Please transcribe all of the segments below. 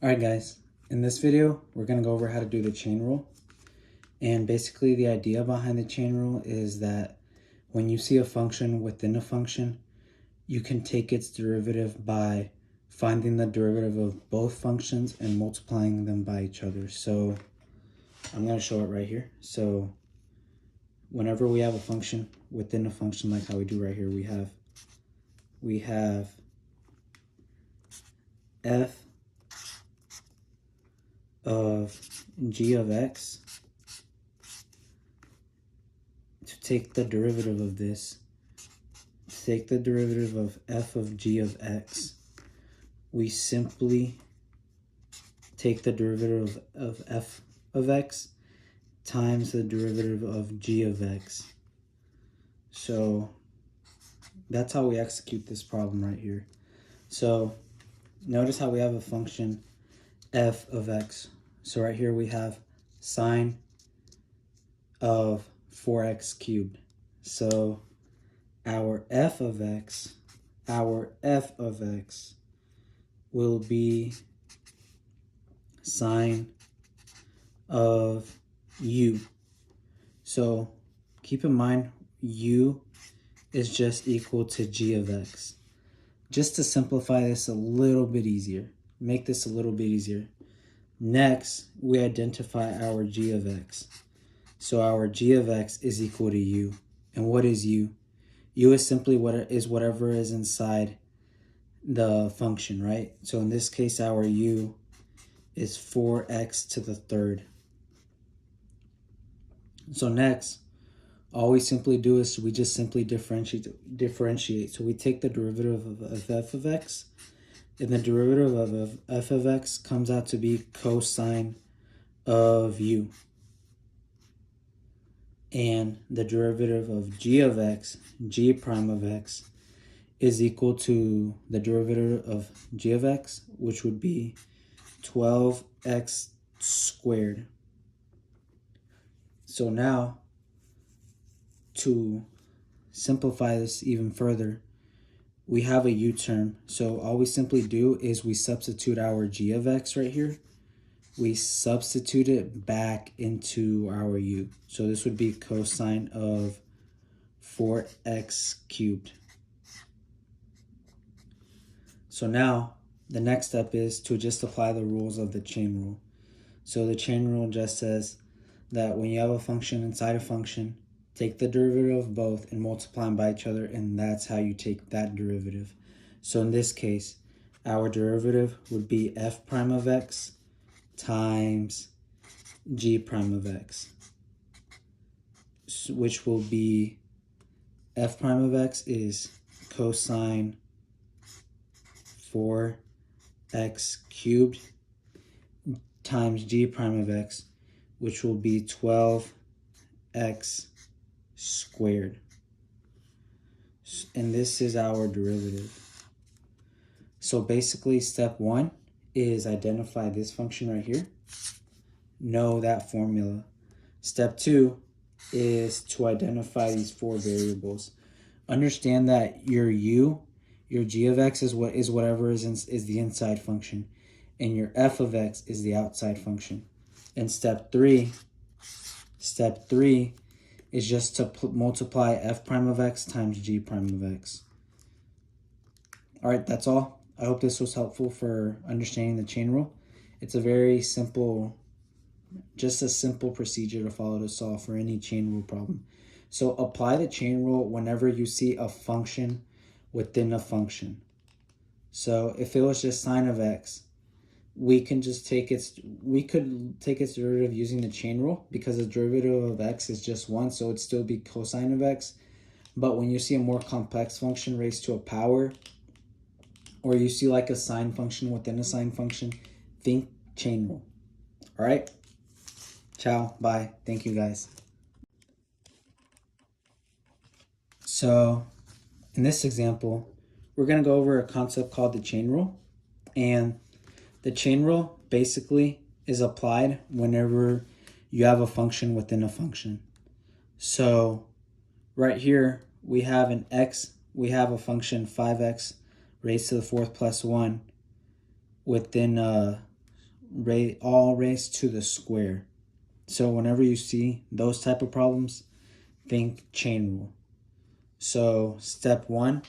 Alright guys, in this video, we're going to go over how to do the chain rule. And basically the idea behind the chain rule is that when you see a function within a function, you can take its derivative by finding the derivative of both functions and multiplying them by each other. So I'm going to show it right here. So whenever we have a function within a function, like how we do right here, we have f of g of x. To take the derivative of this, to take the derivative of f of g of x, we simply take the derivative of f of x times the derivative of g of x. So that's how we execute this problem right here. So notice how we have a function f of x. So right here we have sine of 4x cubed. So our f of x will be sine of u. So keep in mind u is just equal to g of x. Just to simplify this a little bit easier, make this a little bit easier. Next, we identify our g of x. So our g of x is equal to u. And what is u? U is simply whatever is inside the function, right? So in this case, our u is 4x to the third. So next, all we simply do is we just simply differentiate. So we take the derivative of f of x, and the derivative of f of x comes out to be cosine of u. And the derivative of g of x, g prime of x, is equal to the derivative of g of x, which would be 12x squared. So now, to simplify this even further, we have a u term. So all we simply do is we substitute our g of x right here. We substitute it back into our u. So this would be cosine of 4x cubed. So now the next step is to just apply the rules of the chain rule. So the chain rule just says that when you have a function inside a function, take the derivative of both and multiply them by each other, and that's how you take that derivative. So in this case, our derivative would be f prime of x times g prime of x, which will be f prime of x is cosine 4x cubed times g prime of x, which will be 12x squared. And this is our derivative. So basically step one is identify this function right here. Know that formula. Step two is to identify these four variables. Understand that your u, your g of x is whatever is the inside function, and your f of x is the outside function. And step three is just to multiply f prime of x times g prime of x. All right, that's all. I hope this was helpful for understanding the chain rule. It's a very simple, just a simple procedure to follow to solve for any chain rule problem. So apply the chain rule whenever you see a function within a function. So if it was just sine of x, we could take its derivative using the chain rule, because the derivative of x is just 1, so it'd still be cosine of x. But when you see a more complex function raised to a power, or you see like a sine function within a sine function, think chain rule. All right? Ciao. Bye. Thank you, guys. So in this example, we're going to go over a concept called the chain rule. And the chain rule basically is applied whenever you have a function within a function. So right here, we have an x, we have a function 5x raised to the 4th plus 1 within a all raised to the square. So whenever you see those type of problems, think chain rule. So step 1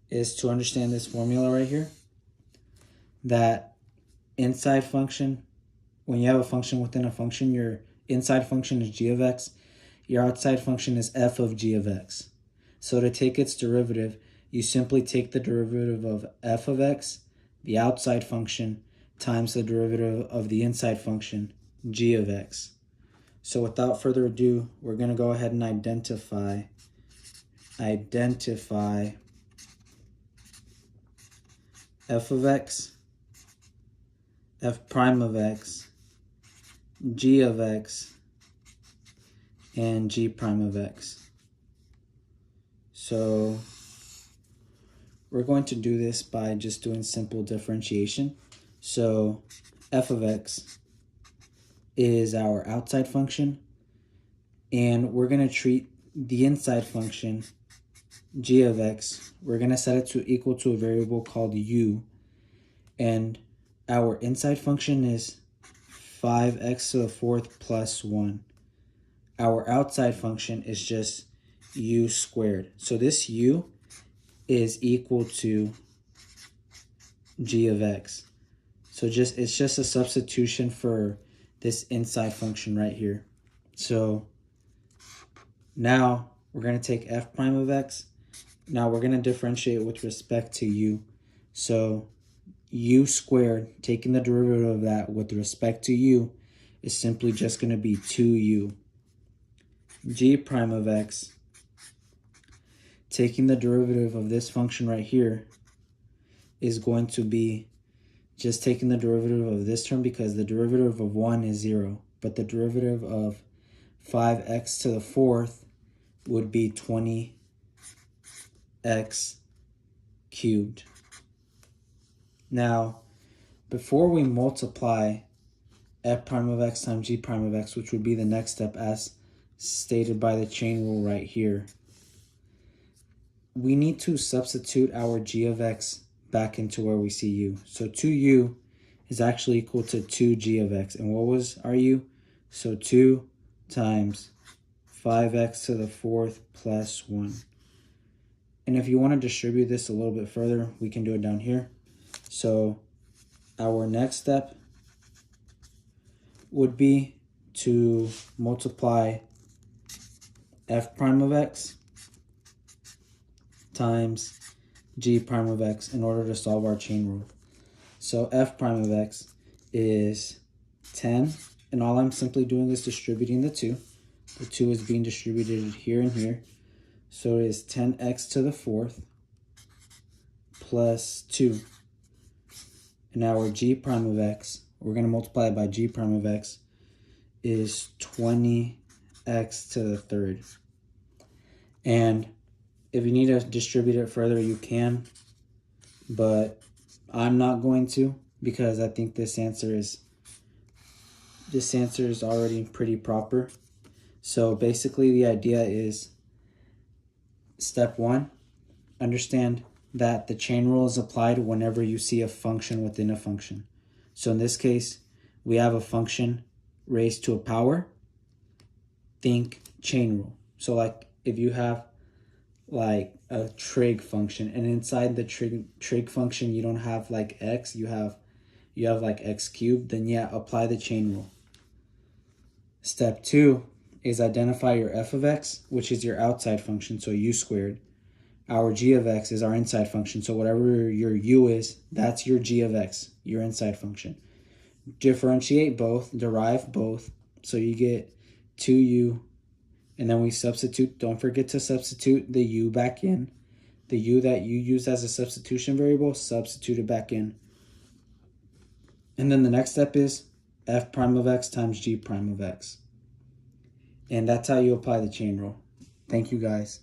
is to understand this formula right here, that inside function, when you have a function within a function, your inside function is g of x, your outside function is f of g of x. So to take its derivative, you simply take the derivative of f of x, the outside function, times the derivative of the inside function, g of x. So without further ado, we're going to go ahead and identify f of x, f prime of x, g of x, and g prime of x. So we're going to do this by just doing simple differentiation. So f of x is our outside function, and we're going to treat the inside function, g of x, we're going to set it to equal to a variable called u, and our inside function is 5x to the 4th plus 1. Our outside function is just u squared. So this u is equal to g of x. So it's just a substitution for this inside function right here. So now we're going to take f prime of x. Now we're going to differentiate with respect to u. So u squared, taking the derivative of that with respect to u, is simply just going to be 2u. G prime of x, taking the derivative of this function right here, is going to be just taking the derivative of this term, because the derivative of 1 is 0. But the derivative of 5x to the 4th would be 20x cubed. Now, before we multiply f prime of x times g prime of x, which would be the next step as stated by the chain rule right here, we need to substitute our g of x back into where we see u. So 2u is actually equal to 2g of x. And what was our u? So 2 times 5x to the 4th plus 1. And if you want to distribute this a little bit further, we can do it down here. So our next step would be to multiply f prime of x times g prime of x in order to solve our chain rule. So f prime of x is 10, and all I'm simply doing is distributing the 2. The 2 is being distributed here and here. So it is 10x to the 4th plus 2. And our g prime of x, we're going to multiply it by g prime of x, is 20x to the 3rd. And if you need to distribute it further, you can, but I'm not going to, because I think this answer is already pretty proper. So basically the idea is, step 1, understand that the chain rule is applied whenever you see a function within a function. So in this case, we have a function raised to a power. Think chain rule. So like if you have like a trig function, and inside the trig function you don't have like x, you have like x cubed, then yeah, apply the chain rule. Step 2 is identify your f of x, which is your outside function, so u squared. Our g of x is our inside function, so whatever your u is, that's your g of x, your inside function. Differentiate both, derive both, so you get 2u, and then we substitute. Don't forget to substitute the u back in. The u that you use as a substitution variable, substitute it back in. And then the next step is f prime of x times g prime of x. And that's how you apply the chain rule. Thank you guys.